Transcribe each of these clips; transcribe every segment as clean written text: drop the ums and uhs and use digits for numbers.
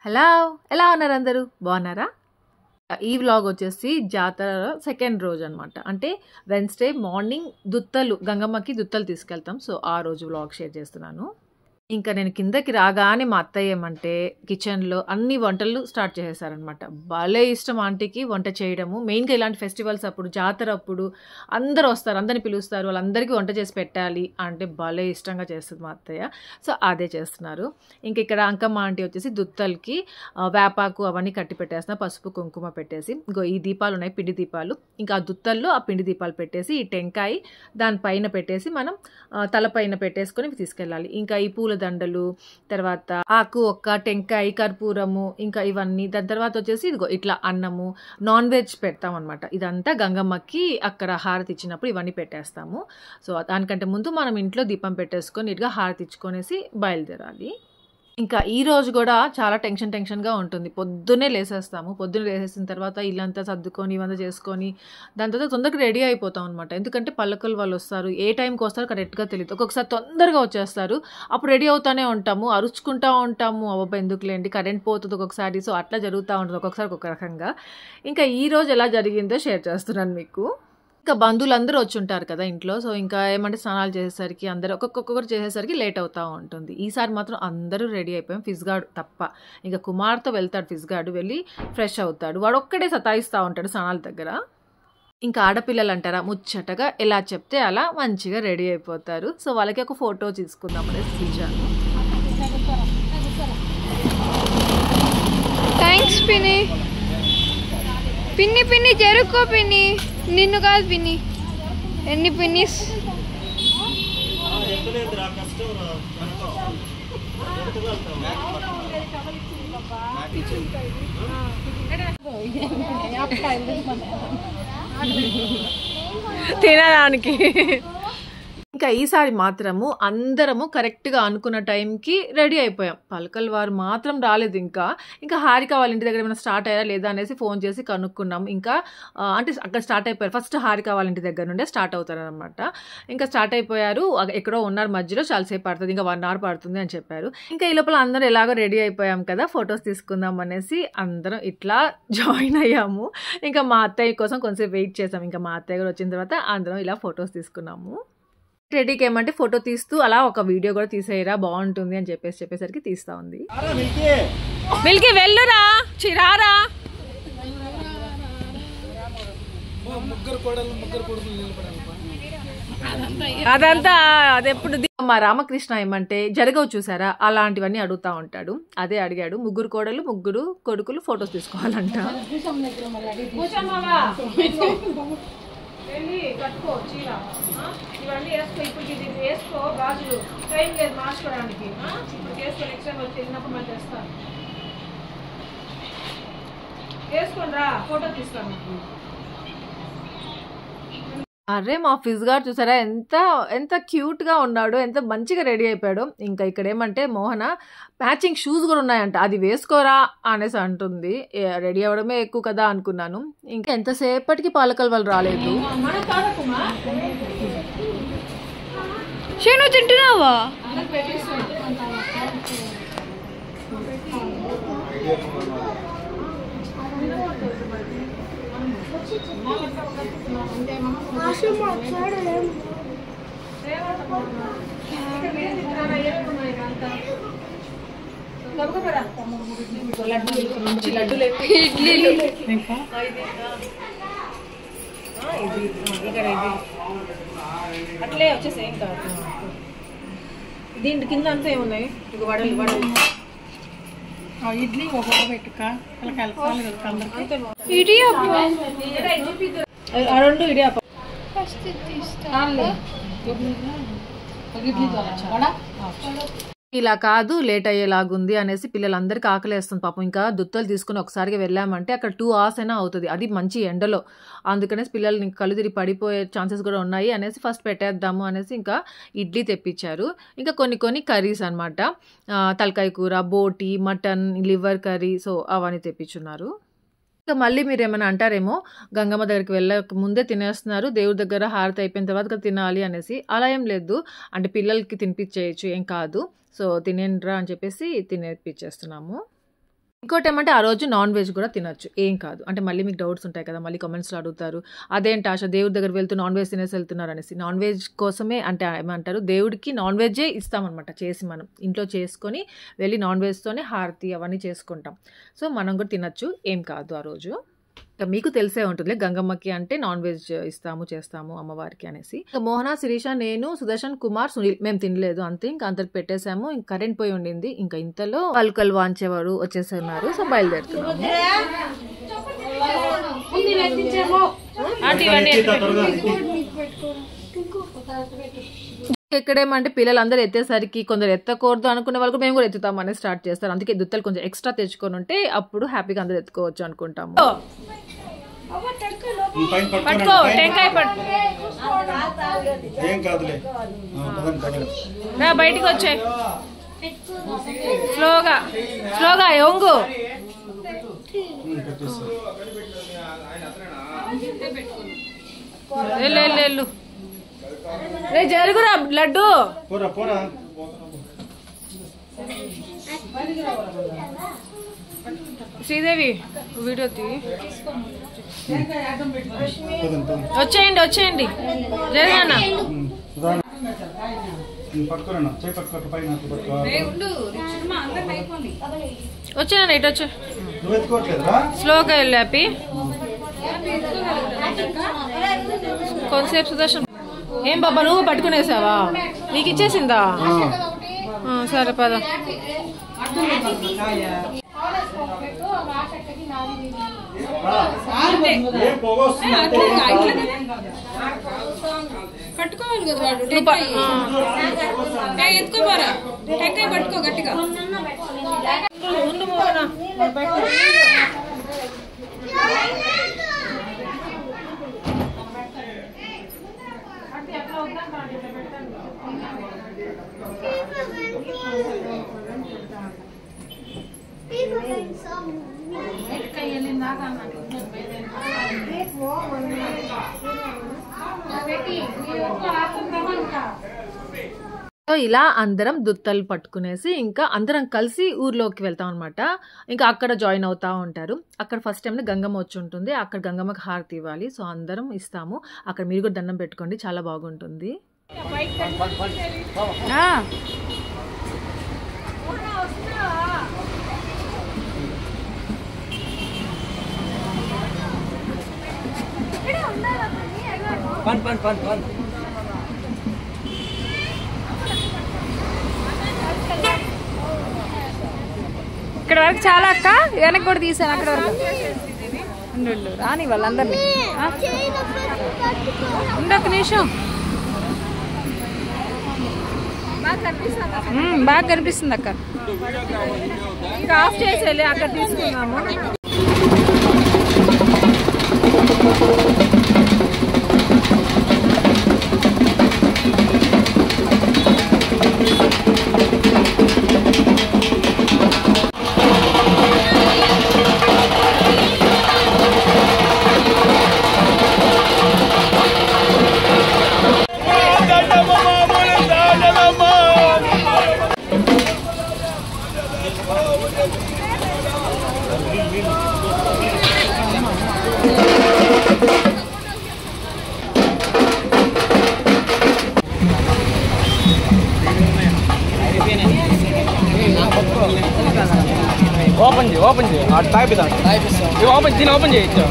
Hello! ఎలా ఉన్నారు అందరూ? బాగున్నారా? ఈ వ్లాగ్ వచ్చేసి జాతర సెకండ్ రోజు అనమాట. అంటే వెన్స్‌డే మార్నింగ్ గంగమ్మకి దుత్తలు తీసుకెళ్తాం. సో, ఆ రోజు వ్లాగ్ షేర్ చేస్తున్నాను. ఇంకా నేను కిందకి రాగానే మా అత్తయ్య ఏమంటే కిచెన్‌లో అన్ని వంటలు స్టార్ట్ చేసేసారనమాట. భలే ఇష్టం ఆంటీకి వంట చేయడము. మెయిన్‌గా ఇలాంటి ఫెస్టివల్స్ అప్పుడు, జాతర అప్పుడు అందరూ వస్తారు. అందరిని పిలుస్తారు. వాళ్ళందరికీ వంట చేసి పెట్టాలి అంటే భలే ఇష్టంగా చేస్తది మా అత్తయ్య. సో, అదే చేస్తున్నారు. ఇంక ఇక్కడ అంకమ్మ ఆంటీ వచ్చేసి దుత్తలకి వేపాకు అవన్నీ కట్టి పెట్టేస్తున్నారు. పసుపు, కుంకుమ పెట్టేసి. ఇగో ఈ దీపాలున్నాయి పిండి దీపాలు. ఇంకా ఆ దుత్తల్లో ఆ పిండి దీపాలు పెట్టేసి, ఈ టెంకాయ దాని పైన పెట్టేసి మనం తలపైన పెట్టేసుకొని తీసుకెళ్ళాలి. ఇంకా ఈ పూల దండలు, తర్వాత ఆకు ఒక్క, టెంకాయ, కర్పూరము, ఇంకా ఇవన్నీ. దాని తర్వాత వచ్చేసి ఇదిగో ఇట్లా అన్నము, నాన్ వెజ్ పెడతాం అనమాట. ఇదంతా గంగమ్మకి అక్కడ హారతి ఇచ్చినప్పుడు ఇవన్నీ పెట్టేస్తాము. సో, దానికంటే ముందు మనం ఇంట్లో దీపం పెట్టేసుకొని నీట్‌గా హారతి ఇచ్చుకొనేసి బయలుదేరాలి. ఇంకా ఈ రోజు గూడా చాలా టెన్షన్‌గా ఉంటుంది. పొద్దున్నే లేసేస్తాము. పొద్దున్నే లేసేసిన తర్వాత ఇల్లంతా సర్దుకొని, ఇవంతా చేసుకొని, దాని తర్వాత తొందరగా రెడీ అయిపోతాం అనమాట. ఎందుకంటే పల్లకులు వాళ్ళొస్తారు. ఏ టైంకొస్తారో కరెక్ట్‌గా తెలీదు. ఒక్కొక్కసారి తొందరగా వచ్చేస్తారు. అప్పుడు రెడీ అవుతానే ఉంటాము. అరుచుకుంటా ఉంటాము. అబ్బబ్బా! ఎందుకులేండి కరెంట్ పోతది ఒక్కొక్కసారి. సో, అట్లా జరుగుతా ఉంటుంది. ఒక్కొక్కసారి ఒక్కొక్క రకంగా. ఇంకా ఈ రోజు ఎలా జరిగిందో షేర్ చేస్తున్నాను మీకు. ఇంకా బంధువులందరూ వచ్చుంటారు కదా ఇంట్లో. సో, ఇంకా ఏమంటే స్నానాలు చేసేసరికి అందరూ ఒక్కొక్కరు చేసేసరికి లేట్ అవుతా ఉంటుంది. ఈసారి మాత్రం అందరూ రెడీ అయిపోయాం. ఫిజ్‌గాడు తప్ప. ఇంక కుమార్‌తో వెళ్తాడు ఫిజ్‌గాడు. వెళ్ళి ఫ్రెష్ అవుతాడు. వాడొక్కడే సతాయిస్తా ఉంటాడు స్నానాల దగ్గర. ఇంకా ఆడపిల్లలంటారా ముచ్చటగా ఎలా చెప్తే అలా మంచిగా రెడీ అయిపోతారు. సో, వాళ్ళకి ఒక ఫోటో తీసుకుందాం అనేసి తీశాను. థ్యాంక్స్ పిన్ని. పిన్ని జరుక్కో పిన్ని. నిన్ను కాదు పిన్ని. ఎన్ని పిన్నిస్? తినడానికి. ఇంకా ఈసారి మాత్రము అందరము కరెక్ట్‌గా అనుకున్న టైంకి రెడీ అయిపోయాం. పలకల వారు మాత్రం రాలేదు ఇంకా. ఇంకా హారిక వాళ్ళ ఇంటి దగ్గర ఏమైనా స్టార్ట్ అయ్యారా లేదా అనేసి ఫోన్ చేసి కనుక్కున్నాం. ఇంకా అంటే అక్కడ స్టార్ట్ అయిపోయారు. ఫస్ట్ హారిక వాళ్ళ ఇంటి దగ్గర నుండే స్టార్ట్ అవుతారనమాట. ఇంకా స్టార్ట్ అయిపోయారు. ఎక్కడో ఉన్నారు మధ్యలో, చాలా సేపు పడుతుంది. ఇంకా 1 అవర్ పడుతుంది అని చెప్పారు. ఇంకా ఈ లోపల అందరూ ఎలాగో రెడీ అయిపోయాం కదా, ఫొటోస్ తీసుకుందాం అనేసి అందరం ఇట్లా జాయిన్ అయ్యాము. ఇంకా మా అత్తయ్య కోసం కొంచెం వెయిట్ చేసాం. ఇంకా మా అత్తయ్య గారు వచ్చిన తర్వాత అందరం ఇలా ఫొటోస్ తీసుకున్నాము. రెడీకి ఏమంటే ఫోటో తీస్తూ అలా ఒక వీడియో కూడా తీసేయరా బాగుంటుంది అని చెప్పేసరికి తీస్తా ఉంది. మిల్కీ వెళ్ళురా, చిరారా. అదంతా అదెప్పుడు మా రామకృష్ణ ఏమంటే జరగవు చూసారా, అలాంటివన్నీ అడుగుతా ఉంటాడు. అదే అడిగాడు. 3 కోడలు 3 కొడుకులు ఫొటోస్ తీసుకోవాలంట. కట్టుకో చీర, ఇవన్నీ వేసుకో. ఇప్పుడు ఇది వేసుకో, గాజులు టైం లేదు మార్చుకోవడానికి. ఇప్పుడు వేసుకో, నెక్స్ట్ టైం వచ్చి వెళ్ళినప్పుడు మళ్ళీ చేస్తాను. వేసుకోండి రా, ఫోటో తీస్తాను. అరే మా ఫిజ్ గారు చూసారా ఎంత క్యూట్ గా ఉన్నాడో, ఎంత మంచిగా రెడీ అయిపోయాడో. ఇంకా ఇక్కడ ఏమంటే మోహన మ్యాచింగ్ షూస్ కూడా ఉన్నాయంట, అది వేసుకోరా అనేసి అంటుంది. రెడీ అవ్వడమే ఎక్కువ కదా అనుకున్నాను. ఇంకా ఎంతసేపటికి పాలకల వాళ్ళు రాలేదు. నువ్వు తింటున్నావా? ఇడ్లీలు అట్లే వచ్చేసి ఏం కాదు. దీని కింద అంతా ఏమున్నాయి, ఇక వడలు ఇడ్లీ ఒక పెట్టుక రెండు ఇడియాప. ఇలా కాదు లేట్ అయ్యేలాగుంది అనేసి పిల్లలందరికీ ఆకలేస్తుంది పాపం. ఇంకా దుత్తలు తీసుకుని ఒకసారిగా వెళ్ళామంటే అక్కడ 2 hours అయినా అవుతుంది, అది మంచి ఎండలో. అందుకనేసి పిల్లల్ని కళ్ళు తిరిగి పడిపోయే ఛాన్సెస్ కూడా ఉన్నాయి అనేసి ఫస్ట్ పెట్టేద్దాము అనేసి ఇంకా ఇడ్లీ తెప్పించారు. ఇంకా కొన్ని కర్రీస్ అనమాట. తలకాయ కూర, బోటి, మటన్, లివర్ కర్రీ, సో అవన్నీ తెప్పించున్నారు. ఇంకా మళ్ళీ మీరేమైనా అంటారేమో, గంగమ్మ దగ్గరికి వెళ్ళక ముందే తినేస్తున్నారు, దేవుడి దగ్గర హారతి అయిపోయిన తర్వాత తినాలి అనేసి. అలా ఏం లేదు, అంటే పిల్లలకి తినిపించేయచ్చు, ఏం కాదు. సో తినేండ్రా అని చెప్పేసి తినేపించేస్తున్నాము. ఇంకోటి ఏమంటే ఆ రోజు నాన్ వెజ్ కూడా తినొచ్చు, ఏం కాదు. అంటే మళ్ళీ మీకు డౌట్స్ ఉంటాయి కదా, మళ్ళీ కామెంట్స్లో అడుగుతారు అదేంటి ఆశ దేవుడి దగ్గర వెళ్తూ నాన్ వెజ్ తినేసి వెళ్తున్నారు అనేసి. నాన్ వెజ్ కోసమే అంటే ఏమంటారు, దేవుడికి నాన్ వెజ్జే ఇస్తామన్నమాట చేసి, మనం ఇంట్లో చేసుకొని వెళ్ళి నాన్ వెజ్తోనే హారతి అవన్నీ చేసుకుంటాం. సో మనం కూడా తినచ్చు, ఏం కాదు ఆ రోజు. మీకు తెలిసే ఉంటుంది గంగమ్మకి అంటే నాన్ వెజ్ ఇస్తాము చేస్తాము అమ్మవారికి అనేసి. మోహన, శిరీష, నేను, సుదర్శన్, కుమార్, సునీల్ మేము తినలేదు అంతే. ఇంకా అందరికి పెట్టేసాము. ఇంకా కరెంట్ పోయి ఉండింది. ఇంకా ఇంతలో పలుకలు వాంచేవారు వచ్చేస్తున్నారు. సో బయలుదేరుతున్నాము. ఎక్కడేమంటే పిల్లలందరూ ఎత్తేసరికి కొందరు ఎత్తకూడదు అనుకునే వాళ్ళు మేము కూడా ఎత్తుతాం అనేది స్టార్ట్ చేస్తారు. అందుకే దుత్తలు కొంచెం ఎక్స్ట్రా తెచ్చుకొని ఉంటే అప్పుడు హ్యాపీగా అందరూ ఎత్తుకోవచ్చు అనుకుంటాము. బయటికి వచ్చే స్లోగా స్లోగా ఒంగు వెళ్ళు జరుగురా లడ్డు. శ్రీదేవి వీడియో తీ. వచ్చేయండి వచ్చేయండి జరగనా. వచ్చేనా ఇటు వచ్చా స్లోగా వెళ్ళి హ్యాపీ. కొంతసేపు సుదర్శన్. ఏం బాబా నువ్వు పట్టుకునేసావా? నీకు ఇచ్చేసిందా? సరే పద. పట్టుకోవాలి కదా వాడు, ఎత్తుకోపోరా టెంకాయ పట్టుకో గట్టిగా. సో ఇలా అందరం దుత్తలు పట్టుకునేసి ఇంకా అందరం కలిసి ఊర్లోకి వెళ్తాం అనమాట. ఇంకా అక్కడ జాయిన్ అవుతా ఉంటారు. అక్కడ ఫస్ట్ టైం గంగమ్మ వచ్చి ఉంటుంది. అక్కడ గంగమ్మకి హారతి ఇవ్వాలి. సో అందరం ఇస్తాము. అక్కడ మీరు కూడా దండం పెట్టుకోండి, చాలా బాగుంటుంది. ఇక్కడ వరకు చాలా అక్క, వెనక్కి కూడా తీసాను అక్కడ వరకు. రాని వాళ్ళందరినీ ఉండొక నిమిషం. బాగా కనిపిస్తుంది అక్క. ఇంకా ఆఫ్ చేసేయాలి, అక్కడ తీసుకున్నాము. ఓపెన్ చేయి టైప్ ఓపెన్ దీన్ని ఓపెన్ చేయొచ్చు.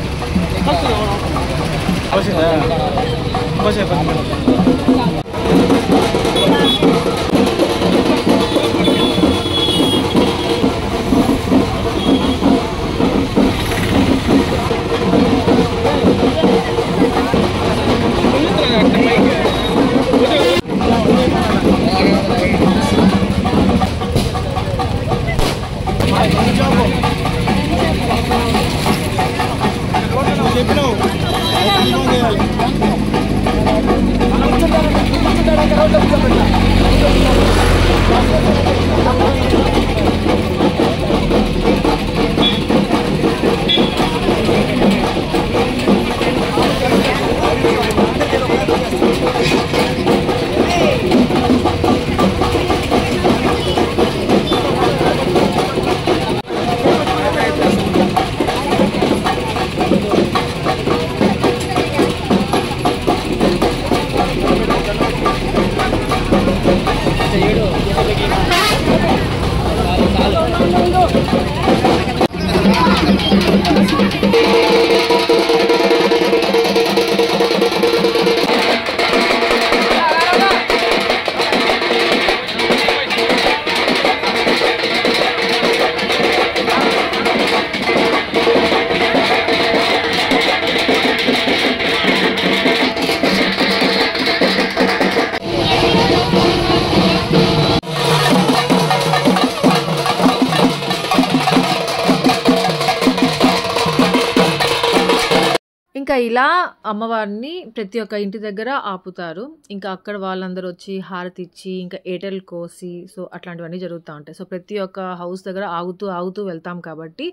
ఇంకా ఇలా అమ్మవారిని ప్రతి ఒక్క ఇంటి దగ్గర ఆపుతారు. ఇంకా అక్కడ వాళ్ళందరూ వచ్చి హారతి ఇచ్చి ఇంకా ఏటెల్ కోసి సో అట్లాంటివన్నీ జరుగుతూ ఉంటాయి. సో ప్రతి ఒక్క హౌస్ దగ్గర ఆగుతూ వెళ్తాం కాబట్టి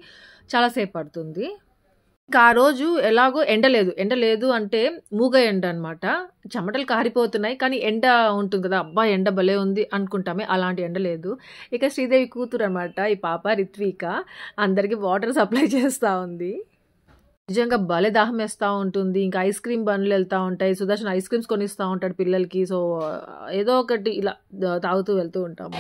చాలాసేపు పడుతుంది. ఇంకా ఆ రోజు ఎలాగో ఎండ లేదు అంటే మూగ ఎండ అనమాట. చెమటలు కారిపోతున్నాయి కానీ ఎండ ఉంటుంది కదా, అబ్బా ఎండ భలే ఉంది అనుకుంటామే, అలాంటి ఎండ లేదు. ఇక శ్రీదేవి కూతురు అనమాట ఈ పాప రిత్విక అందరికీ వాటర్ సప్లై చేస్తూ ఉంది. నిజంగా భలే దాహం వేస్తూ ఉంటుంది. ఇంకా ఐస్ క్రీమ్ బండ్లు వెళ్తూ ఉంటాయి. సుదర్శన్ ఐస్ క్రీమ్స్ కొనిస్తూ ఉంటాడు పిల్లలకి. సో ఏదో ఒకటి ఇలా తాగుతూ వెళ్తూ ఉంటాము.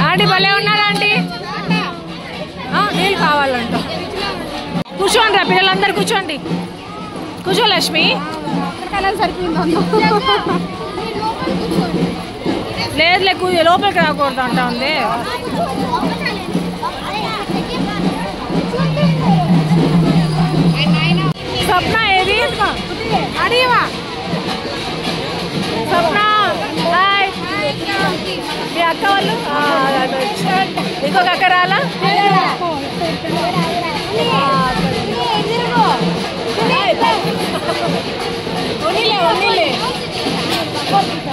ఆంటీ భలే ఉన్నారా ఆంటీ? నీళ్ళు కావాలంట. కూర్చోండి రా పిల్లలందరూ, కూర్చోండి. కూర్చో లక్ష్మి. లేదులే లోపలికి రాకూడదు అంటా ఉంది. స్వప్న ఏది అడివా? స్వప్న హాయ్. మీ అక్క వాళ్ళు ఇంకొక అక్క రాలా?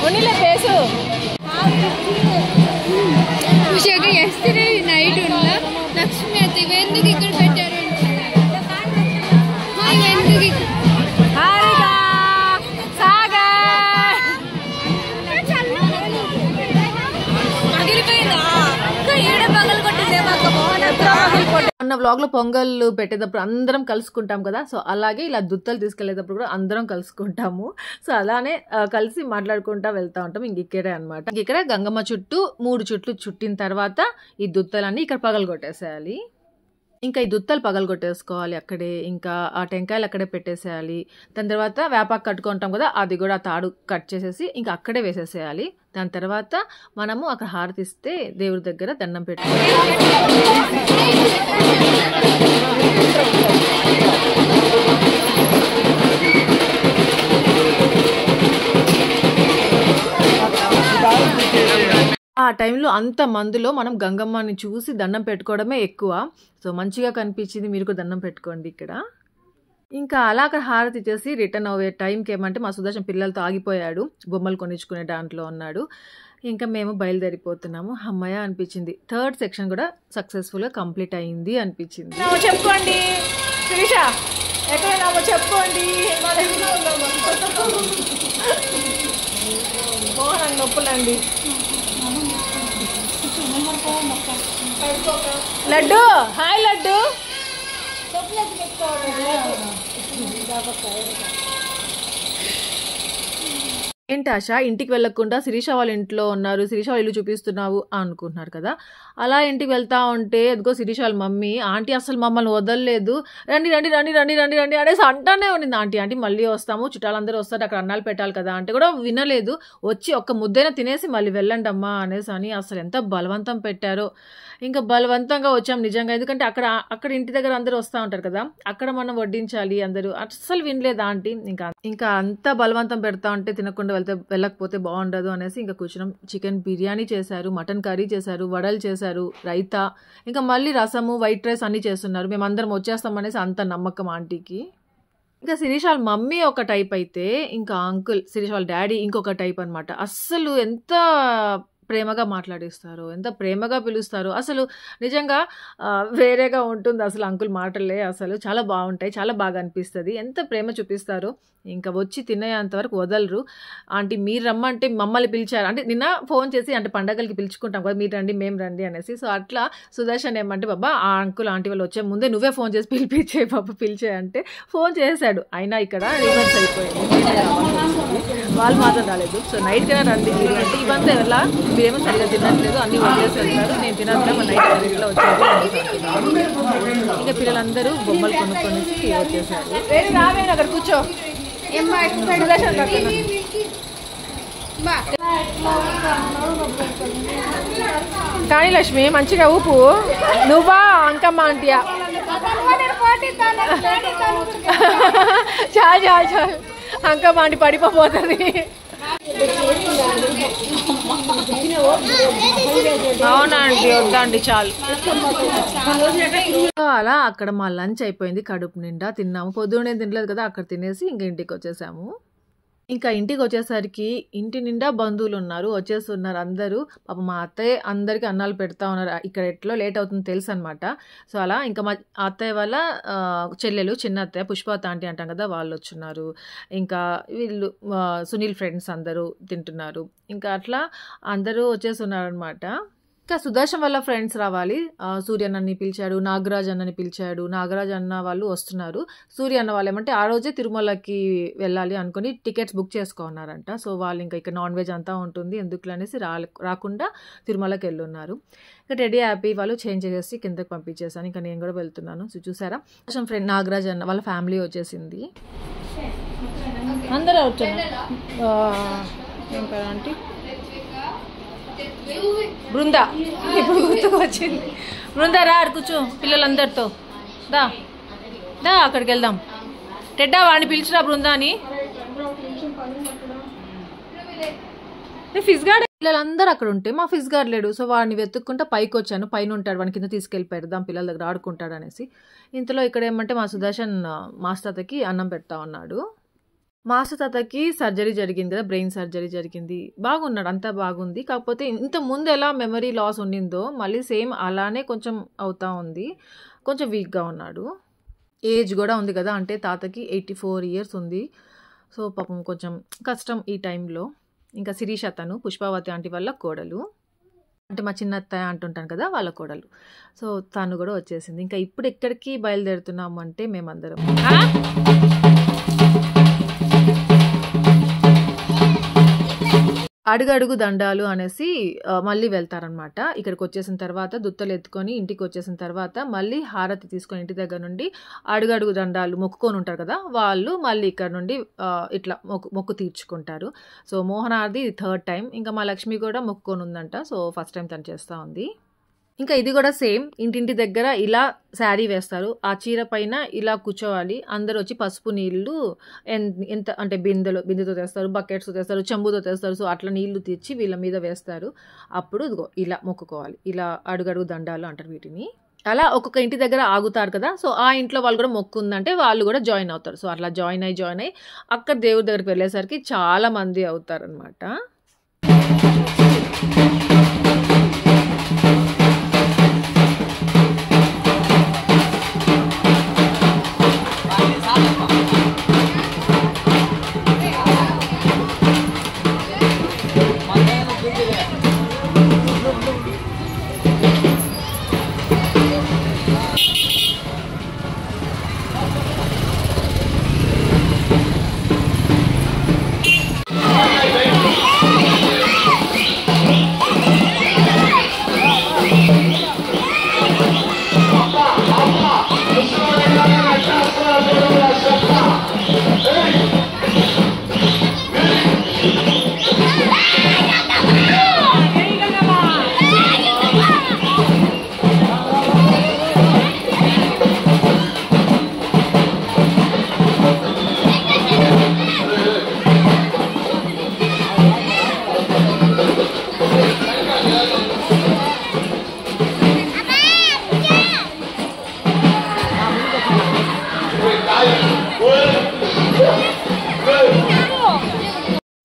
ఉన్నిలే పేసు. ఎస్టర్డే నైట్ ఉన్న లక్ష్మి అత్త ఎందుకు ఇక్కడ పెట్టారు? మొన్న వ్లాగ్లో పొంగల్ పెట్టేటప్పుడు అందరం కలుసుకుంటాం కదా, సో అలాగే ఇలా దుత్తలు తీసుకెళ్లేటప్పుడు కూడా అందరం కలుసుకుంటాము. సో అలానే కలిసి మాట్లాడుకుంటా వెళ్తూ ఉంటాం. ఇక్కడే అనమాట. ఇక్కడ గంగమ్మ చుట్టూ 3 చుట్లు చుట్టిన తర్వాత ఈ దుత్తలన్నీ ఇక్కడ పగలగొట్టేసేయాలి. ఇంకా ఈ దుత్తలు పగలగొట్టేసుకోవాలి అక్కడే. ఇంకా ఆ టెంకాయలు అక్కడే పెట్టేసేయాలి. దాని తర్వాత వేపాకు కట్టుకుంటాం కదా, అది కూడా ఆ తాడు కట్ చేసేసి ఇంకా అక్కడే వేసేసేయాలి. దాని తర్వాత మనము అక్కడ హారతిస్తే దేవుడి దగ్గర దండం పెట్టుకోవాలి. ఆ టైంలో అంత మందిలో మనం గంగమ్మని చూసి దండం పెట్టుకోవడమే ఎక్కువ. సో మంచిగా కనిపించింది, మీరు కూడా దండం పెట్టుకోండి ఇక్కడ. ఇంకా అలా అక్కడ హారతి ఇచ్చేసి రిటర్న్ అయ్యే టైంకి ఏమంటే మా సుదర్శన్ పిల్లలతో ఆగిపోయాడు, బొమ్మలు కొనిచ్చుకునే దాంట్లో ఉన్నాడు. ఇంకా మేము బయలుదేరిపోతున్నాము. అమ్మయ్య అనిపించింది. 3rd సెక్షన్ కూడా సక్సెస్ఫుల్గా కంప్లీట్ అయింది అనిపించింది. చెప్పుకోండి శిరీష, ఎక్కడైనా చెప్పుకోండి. మోహన్ నొప్పులండి. లడ్డు హాయ్ లడ్డు. ఏంటి ఆశ ఇంటికి వెళ్ళకుండా శిరీష వాళ్ళ ఇంట్లో ఉన్నారు, శిరీష వాళ్ళ ఇల్లు చూపిస్తున్నావు అనుకుంటున్నారు కదా. అలా ఇంటికి వెళ్తా ఉంటే అదిగో శిరీష వాళ్ళ మమ్మీ ఆంటీ అసలు మమ్మల్ని వదలలేదు, రండి రండి రండి రండి రండి రండి అనేసి అంటానే ఉండింది. ఆంటీ మళ్ళీ వస్తాము, చుట్టాలందరూ వస్తారు, అక్కడ అన్నాలు పెట్టాలి కదా అంటే కూడా వినలేదు. వచ్చి ఒక్క ముద్దైనా తినేసి మళ్ళీ వెళ్ళండి అమ్మా అనేసి అని అసలు ఎంత బలవంతం పెట్టారో. ఇంకా బలవంతంగా వచ్చాం నిజంగా. ఎందుకంటే అక్కడ ఇంటి దగ్గర అందరూ వస్తూ ఉంటారు కదా, అక్కడ మనం వడ్డించాలి. అందరూ అస్సలు వినలేదు ఆంటీ. ఇంకా అంత బలవంతం పెడతా ఉంటే తినకుండా వెళ్ళకపోతే బాగుండదు అనేసి ఇంకా కూర్చున్నాం. చికెన్ బిర్యానీ చేశారు, మటన్ కర్రీ చేశారు, వడలు చేశారు, రైతా, ఇంకా మళ్ళీ రసము, వైట్ రైస్ అన్నీ చేస్తున్నారు. మేమందరం వచ్చేస్తాం అనేసి అంత నమ్మకం ఆంటీకి. ఇంకా శిరీష వాళ్ళ మమ్మీ ఒక టైప్ అయితే ఇంకా అంకుల్ శిరీష వాళ్ళ డాడీ ఇంకొక టైప్ అనమాట. అస్సలు ఎంత ప్రేమగా మాట్లాడిస్తారు, ఎంత ప్రేమగా పిలుస్తారు. అసలు నిజంగా వేరేగా ఉంటుంది అసలు అంకుల్ మాటలే. అసలు చాలా బాగుంటాయి, చాలా బాగా అనిపిస్తుంది. ఎంత ప్రేమ చూపిస్తారు. ఇంకా వచ్చి తినేంతవరకు వదలరు. ఆంటీ మీరు రమ్మంటే మమ్మల్ని పిలిచారు అంటే నిన్న ఫోన్ చేసి అంటే పండగలకి పిలుచుకుంటాం కదా, మీరు రండి మేము రండి అనేసి. సో అట్లా సుదర్శన్ ఏమంటే బాబా ఆ అంకుల్ ఆంటీ వాళ్ళు వచ్చే ముందే నువ్వే ఫోన్ చేసి పిలిపించే బాబా పిలిచే అంటే ఫోన్ చేశాడు. అయినా ఇక్కడ రివర్స్ అయిపోయింది, వాళ్ళు మాత్రం రాలేదు. సో నైట్ కన్నా రండి మీరు అంటే ఇవంతా ఎలా మీరేమో సరిగా తినట్లేదు, అన్నీ వదిలేసి వెళ్తారు, నేను తినట్లే మా నైట్ సరిగ్గా వచ్చారు. ఇంకా పిల్లలందరూ బొమ్మలు కొనుక్కొనేసి వచ్చేసారు. అక్కడ కూర్చో. కానీ లక్ష్మి మంచిగా ఊపు. నువ్వా అంకమ్మ ఆంటీయా? చాలు చాలు చాలు, అంకమ్మ ఆంటీ పడిపోతుంది. అవునండి, వద్దండి చాలు. అలా అక్కడ మా లంచ్ అయిపోయింది, కడుపు నిండా తిన్నాము. పొద్దున్నే తినలేదు కదా, అక్కడ తినేసి ఇంకా ఇంటికి వచ్చేసాము. ఇంకా ఇంటికి వచ్చేసరికి ఇంటి నిండా బంధువులు ఉన్నారు, వచ్చేస్తున్నారు అందరూ. పాప మా అత్తయ్య అందరికీ అన్నాలు పెడతా ఉన్నారు. ఇక్కడ ఎట్లో లేట్ అవుతుంది తెలుసు అనమాట. సో అలా ఇంకా మా అత్తయ్య వాళ్ళ చెల్లెలు, చిన్న అత్తయ్య పుష్పవతి ఆంటీ అంటాం కదా, వాళ్ళు వచ్చున్నారు. ఇంకా వీళ్ళు సునీల్ ఫ్రెండ్స్ అందరూ తింటున్నారు. ఇంకా అట్లా అందరూ వచ్చేస్తున్నారు అనమాట. ఇంకా సుదర్శన్ వాళ్ళ ఫ్రెండ్స్ రావాలి. సూర్య అన్నని పిలిచాడు, నాగరాజ్ అన్నని పిలిచాడు. నాగరాజ్ అన్న వాళ్ళు వస్తున్నారు. సూర్య అన్న వాళ్ళు ఏమంటే ఆ రోజే తిరుమలకి వెళ్ళాలి అనుకుని టికెట్స్ బుక్ చేసుకున్నారంట. సో వాళ్ళు ఇంకా ఇక్కడ నాన్ వెజ్ అంతా ఉంటుంది ఎందుకు అనేసి రాకుండా తిరుమలకి వెళ్ళున్నారు. ఇంకా రెడీ హ్యాపీ వాళ్ళు చేంజ్ చేసేసి కిందకి పంపించేసాను. ఇంకా నేను కూడా వెళ్తున్నాను. సో చూసారా, ఫ్రెండ్ నాగరాజ్ అన్న వాళ్ళ ఫ్యామిలీ వచ్చేసింది. అందరూ వచ్చారు. ఏం పేరు ఆంటీ? బృందా. ఇప్పుడు గుర్తుకు వచ్చింది. బృందా రా, కూర్చో పిల్లలందరితో. దా దా అక్కడికి వెళ్దాం. టెడ్డా వాడిని పిలిచిరా బృందాని. ఫిజ్ గార్డ్ పిల్లలందరూ అక్కడ ఉంటే మా ఫిజ్ గార్డ్ లేడు. సో వాడిని వెతుక్కుంటా పైకి వచ్చాను. పైన ఉంటాడు, వాడిని కింద తీసుకెళ్ళి పెడదాం, పిల్లల దగ్గర ఆడుకుంటాడు అనేసి. ఇంతలో ఇక్కడ ఏమంటే మా సుదర్శన్ మాస్టర్కి అన్నం పెడతా ఉన్నాడు. మాస్టర్ తాతకి సర్జరీ జరిగింది కదా, బ్రెయిన్ సర్జరీ జరిగింది. బాగున్నాడు, అంతా బాగుంది. కాకపోతే ఇంత ముందు ఎలా మెమరీ లాస్ ఉండిందో మళ్ళీ సేమ్ అలానే కొంచెం అవుతా ఉంది. కొంచెం వీక్గా ఉన్నాడు. ఏజ్ కూడా ఉంది కదా, అంటే తాతకి 84 years ఉంది. సో పాపం కొంచెం కష్టం ఈ టైంలో. ఇంకా శిరీష తను పుష్పావతి ఆంటీ వాళ్ళ కోడలు, అంటే మా చిన్న అత్తయ్య అంటుంటాను కదా, వాళ్ళ కోడలు. సో తను కూడా వచ్చేసింది. ఇంకా ఇప్పుడు ఎక్కడికి బయలుదేరుతున్నాము అంటే మేమందరం అడుగడుగు దండాలు అనేసి మళ్ళీ వెళ్తారనమాట. ఇక్కడికి వచ్చేసిన తర్వాత దుత్తలు ఎత్తుకొని ఇంటికి వచ్చేసిన తర్వాత మళ్ళీ హారతి తీసుకొని ఇంటి దగ్గర నుండి అడుగడుగు దండాలు మొక్కుకొని ఉంటారు కదా, వాళ్ళు మళ్ళీ ఇక్కడ నుండి ఇట్లా మొక్కు తీర్చుకుంటారు. So మోహనాది 3rd time. ఇంకా మా లక్ష్మి కూడా మొక్కుకొని ఉందంట. సో ఫస్ట్ టైం తను చేస్తూ ఉంది. ఇంకా ఇది కూడా సేమ్, ఇంటింటి దగ్గర ఇలా శారీ వేస్తారు. ఆ చీర పైన ఇలా కూర్చోవాలి. అందరూ వచ్చి పసుపు నీళ్ళు ఎంత అంటే బిందెతో తెస్తారు, బకెట్స్తో తెస్తారు, చెంబుతో తెస్తారు. సో అట్లా నీళ్లు తెచ్చి వీళ్ళ మీద వేస్తారు. అప్పుడు ఇదిగో ఇలా మొక్కుకోవాలి. ఇలా అడుగడుగు దండాలు అంటారు వీటిని. అలా ఒక్కొక్క ఇంటి దగ్గర ఆగుతారు కదా, సో ఆ ఇంట్లో వాళ్ళు కూడా మొక్కు ఉందంటే వాళ్ళు కూడా జాయిన్ అవుతారు. సో అట్లా జాయిన్ అయ్యి అక్కడ దేవుడి దగ్గరికి వెళ్ళేసరికి చాలా మంది అవుతారు అనమాట.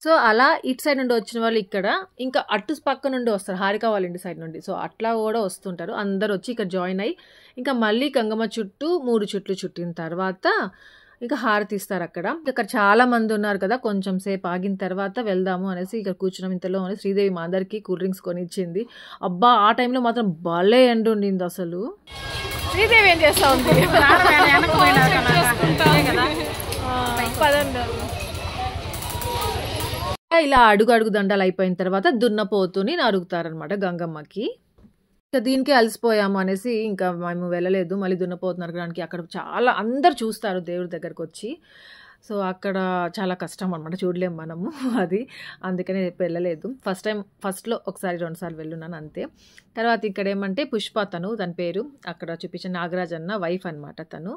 సో అలా ఇటు సైడ్ నుండి వచ్చిన వాళ్ళు ఇక్కడ ఇంకా అటు పక్క నుండి వస్తారు, హారిక వాళ్ళ ఇంటి సైడ్ నుండి. సో అట్లా కూడా వస్తుంటారు. అందరు వచ్చి ఇక్కడ జాయిన్ అయ్యి ఇంకా మళ్ళీ గంగమ్మ చుట్టూ 3 చుట్లు చుట్టిన తర్వాత ఇంకా హారతి ఇస్తారు. ఇక్కడ చాలా మంది ఉన్నారు కదా, కొంచెం సేపు ఆగిన తర్వాత వెళ్దాము అనేసి ఇక్కడ కూర్చున్నాం. ఇంతలో శ్రీదేవి మా అందరికీ కూల్ డ్రింక్స్ కొని ఇచ్చింది. అబ్బా ఆ టైంలో మాత్రం భలే ఎండ ఉండింది అసలు. శ్రీదేవి ఏం చేస్తా ఉంది? ఇలా అడుగు దండాలు అయిపోయిన తర్వాత దున్నపోతుని నరుగుతారనమాట గంగమ్మకి. ఇంకా దీనికి అలసిపోయాము అనేసి ఇంకా మేము వెళ్ళలేదు. మళ్ళీ దున్నపోతు నరగడానికి అక్కడ చాలా అందరు చూస్తారు దేవుడి దగ్గరకు వచ్చి. సో అక్కడ చాలా కష్టం అనమాట, చూడలేము మనము అది, అందుకనే వెళ్ళలేదు. ఫస్ట్లో ఒకసారి 2 సార్లు వెళ్ళున్నాను అంతే. తర్వాత ఇక్కడ ఏమంటే పుష్ప తన పేరు అక్కడ చూపించిన నాగరాజ్ అన్న వైఫ్ అనమాట తను.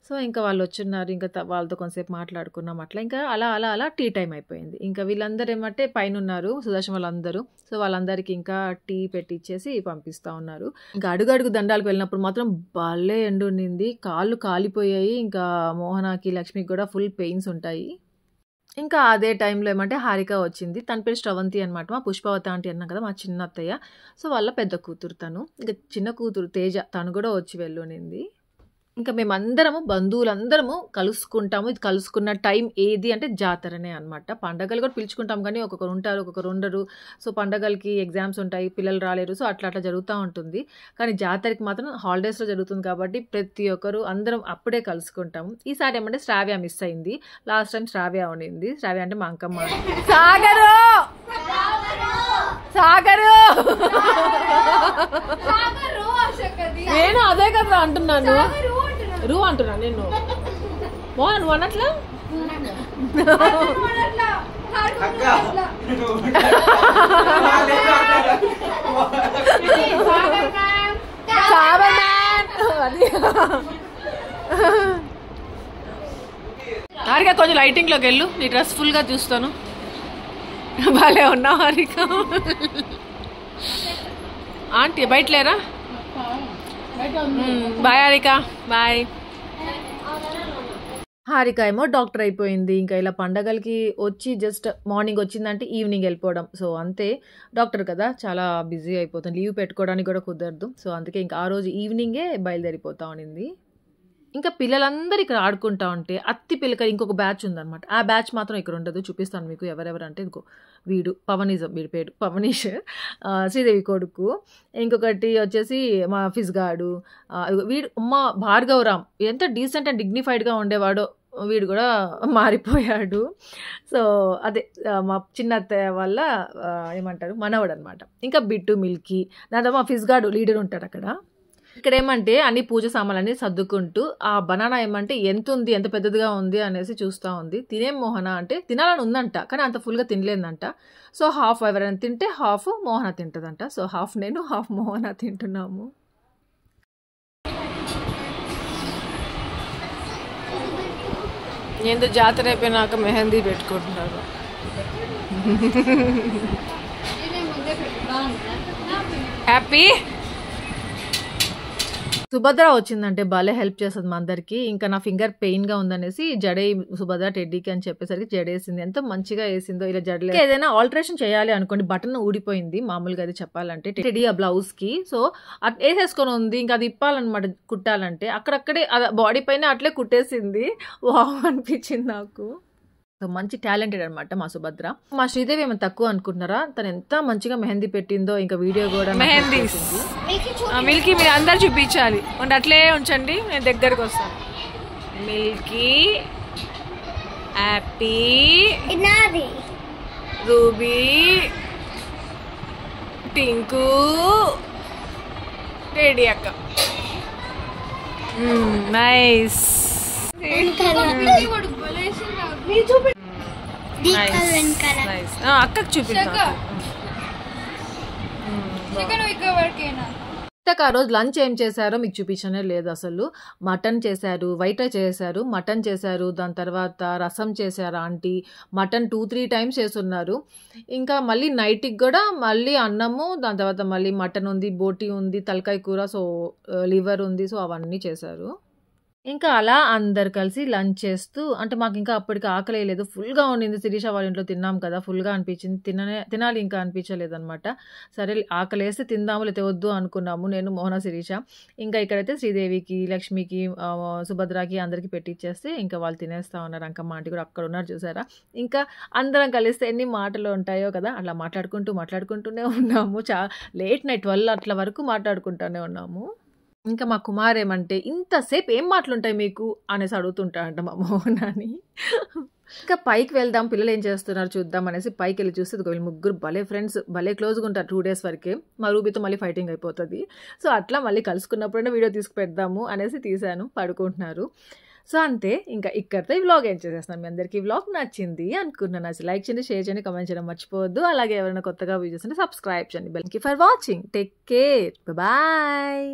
సో ఇంకా వాళ్ళు వచ్చున్నారు, ఇంకా వాళ్ళతో కొంతసేపు మాట్లాడుకున్నాం అట్లా. ఇంకా అలా టీ టైం అయిపోయింది. ఇంకా వీళ్ళందరూ ఏమంటే పైన ఉన్నారు సుదర్శన్ వాళ్ళందరూ. సో వాళ్ళందరికీ ఇంకా టీ పెట్టిచ్చేసి పంపిస్తూ ఉన్నారు. ఇంకా అడుగడుగు దండాలకు వెళ్ళినప్పుడు మాత్రం భలే ఎండు ఉండింది, కాళ్ళు కాలిపోయాయి. ఇంకా మోహనాకి లక్ష్మికి కూడా ఫుల్ పెయిన్స్ ఉంటాయి. ఇంకా అదే టైంలో ఏమంటే హారిక వచ్చింది. తన పేరు శ్రవంతి అనమాట, మా పుష్పవతి ఆంటీ అన్నాం కదా, మా చిన్న అత్తయ్య. సో వాళ్ళ పెద్ద కూతురు తను. ఇంకా చిన్న కూతురు తేజ తను కూడా వచ్చి వెళ్ళునింది. ఇంకా మేమందరము బంధువులందరము కలుసుకుంటాము. ఇది కలుసుకున్న టైం ఏది అంటే జాతరనే అనమాట. పండగలు కూడా పిలుచుకుంటాం కానీ ఒక్కొక్కరు ఉంటారు, ఒక్కొక్కరు ఉండరు. సో పండగలకి ఎగ్జామ్స్ ఉంటాయి, పిల్లలు రాలేరు, సో అట్లా జరుగుతూ ఉంటుంది. కానీ జాతరకి మాత్రం హాలిడేస్లో జరుగుతుంది కాబట్టి ప్రతి ఒక్కరు అందరం అప్పుడే కలుసుకుంటాము. ఈసారి ఏమంటే శ్రావ్య మిస్ అయింది. లాస్ట్ టైం శ్రావ్య ఉండింది. శ్రావ్య అంటే మా అంకమ్మ. సాగరు నేను అదే కదా అంటున్నాను, రూ అంటున్నా నేను. మోహన్ నువ్వు అన్నట్లా హారిక కొంచెం లైటింగ్లోకి వెళ్ళు, నీ డ్రెస్ ఫుల్గా చూస్తాను. బాలే ఉన్నావు హారిక. ఆంటీ బయట లేరా? Bye Harika, bye. హారిక ఏమో డాక్టర్ అయిపోయింది. ఇంకా ఇలా పండగలకి వచ్చి జస్ట్ మార్నింగ్ వచ్చిందంటే ఈవినింగ్ వెళ్ళిపోవడం. సో అంతే, డాక్టర్ కదా చాలా బిజీ అయిపోతుంది, లీవ్ పెట్టుకోవడానికి కూడా కుదరదు. సో అందుకే ఇంకా ఆ రోజు ఈవినింగే బయలుదేరిపోతా ఉండింది. ఇంకా పిల్లలందరూ ఇక్కడ ఆడుకుంటా ఉంటే అత్తి పిల్లక ఇంకొక బ్యాచ్ ఉందన్నమాట. ఆ బ్యాచ్ మాత్రం ఇక్కడ ఉండదు, చూపిస్తాను మీకు ఎవరెవరు అంటే. ఇంకో వీడు పవనిజం, వీడి పేరు పవనీష్, శ్రీదేవి కొడుకు. ఇంకొకటి వచ్చేసి మా ఫిజ్గాడు, వీడు మా భార్గవరామ్. ఎంత డీసెంట్ అండ్ డిగ్నిఫైడ్గా ఉండేవాడో వీడు కూడా మారిపోయాడు. సో అదే మా చిన్న అత్తయ్య వల్ల ఏమంటారు మనవడు అనమాట. ఇంకా బిట్టు, మిల్కీ, దాంతో మా ఫిజ్గాడు లీడర్ ఉంటాడు అక్కడ. ఇక్కడ ఏమంటే అన్ని పూజ సామాన్లన్నీ సర్దుకుంటూ ఆ బనానా ఏమంటే ఎంత ఉంది, ఎంత పెద్దదిగా ఉంది అనేసి చూస్తూ ఉంది. తినేం మోహన అంటే తినాలని ఉందంట, కానీ అంత ఫుల్గా తినలేదంట. సో హాఫ్ ఎవరైనా తింటే హాఫ్ మోహన తింటుందంట. సో హాఫ్ నేను హాఫ్ మోహన తింటున్నాము. ఏందో జాతర అయిపోయినాక మెహందీ పెట్టుకుంటున్నారు. హ్యాపీ. సుభద్ర వచ్చిందంటే భలే హెల్ప్ చేస్తుంది మా అందరికి. ఇంకా నా ఫింగర్ పెయిన్గా ఉందనేసి జడే సుభద్ర టెడ్డీకి అని చెప్పేసరికి జడేసింది. ఎంత మంచిగా వేసిందో ఇలా జడలే. ఏదైనా ఆల్టరేషన్ చేయాలి అనుకోండి, బటన్ ఊడిపోయింది మామూలుగా అది చెప్పాలంటే టెడ్డీ ఆ బ్లౌజ్కి. సో అది వేసేసుకొని ఉంది, ఇంకా అది ఇప్పాలన్నమాట కుట్టాలంటే. అక్కడక్కడే బాడీ పైన అట్లే కుట్టేసింది. వావ్ అనిపించింది నాకు. సో మంచి టాలెంటెడ్ అనమాట మా సుభద్ర. మా శ్రీదేవి ఏమైనా తక్కువ అనుకుంటున్నారా? తను ఎంత మంచిగా మెహందీ పెట్టిందో. ఇంకా వీడియో కూడా మెహందీ మిల్కీ మీరు అందరు చూపించాలి, అట్లే ఉంచండి, నేను దగ్గరకు వస్తాను. Milky, happy, ruby, Tinku, ready అక్క. నైస్. అక్కకు చూపిస్తా. ఆ రోజు లంచ్ ఏం చేశారో మీకు చూపించనే లేదు అసలు. మటన్ చేశారు, వైట్ రైస్ చేశారు, మటన్ చేశారు, దాని తర్వాత రసం చేశారు ఆంటీ. మటన్ 2-3 టైమ్స్ చేస్తున్నారు. ఇంకా మళ్ళీ నైట్కి కూడా మళ్ళీ అన్నము, దాని తర్వాత మళ్ళీ మటన్ ఉంది, బోటి ఉంది, తలకాయ కూర, సో లివర్ ఉంది, సో అవన్నీ చేశారు. ఇంకా అలా అందరు కలిసి లంచ్ చేస్తూ, అంటే మాకు ఇంకా అప్పటికి ఆకలి లేదు, ఫుల్గా ఉండింది. శిరీష వాళ్ళ ఇంట్లో తిన్నాం కదా, ఫుల్గా అనిపించింది, తినాలి ఇంకా అనిపించలేదు అనమాట. సరే ఆకలి వేస్తే తిందాము, లేకపోతే వద్దు అనుకున్నాము నేను, మోహన, శిరీష. ఇంకా ఇక్కడైతే శ్రీదేవికి, లక్ష్మికి, సుభద్రకి అందరికీ పెట్టిచ్చేస్తే ఇంకా వాళ్ళు తినేస్తూ ఉన్నారు. అంకమ్మ ఆంటీ కూడా అక్కడ ఉన్నారు చూసారా. ఇంకా అందరం కలిస్తే ఎన్ని మాటలు ఉంటాయో కదా, అలా మాట్లాడుకుంటూనే ఉన్నాము. లేట్ నైట్ 12 అట్ల వరకు మాట్లాడుకుంటూనే ఉన్నాము. ఇంకా మా కుమార్ ఏమంటే ఇంతసేపు ఏం మాటలుంటాయి మీకు అనేసి అడుగుతుంటాడంట మా మోహనాని. ఇంకా పైకి వెళ్దాం, పిల్లలు ఏం చేస్తున్నారు చూద్దాం అనేసి పైకి వెళ్ళి చూస్తే వీళ్ళు ముగ్గురు భలే ఫ్రెండ్స్, భలే క్లోజ్గా ఉంటారు 2 days వరకే. మా రూబీతో మళ్ళీ ఫైటింగ్ అయిపోతుంది. సో అట్లా మళ్ళీ కలుసుకున్నప్పుడైనా వీడియో తీసుకు పెడదాము అనేసి తీశాను. పడుకుంటున్నారు. సో అంతే, ఇంకా ఇక్కడితో ఈ వ్లాగ్ ఏం చేసేస్తాను. మీ అందరికీ ఈ వ్లాగ్ నచ్చింది అనుకున్నాను. అసలు లైక్ చేయండి, షేర్ చేయండి, కమెంట్ చేయడం మర్చిపోవద్దు. అలాగే ఎవరైనా కొత్తగా వీడియోస్ ఉంటే సబ్స్క్రైబ్ చేయండి. Thank you for watching. Take care, bye.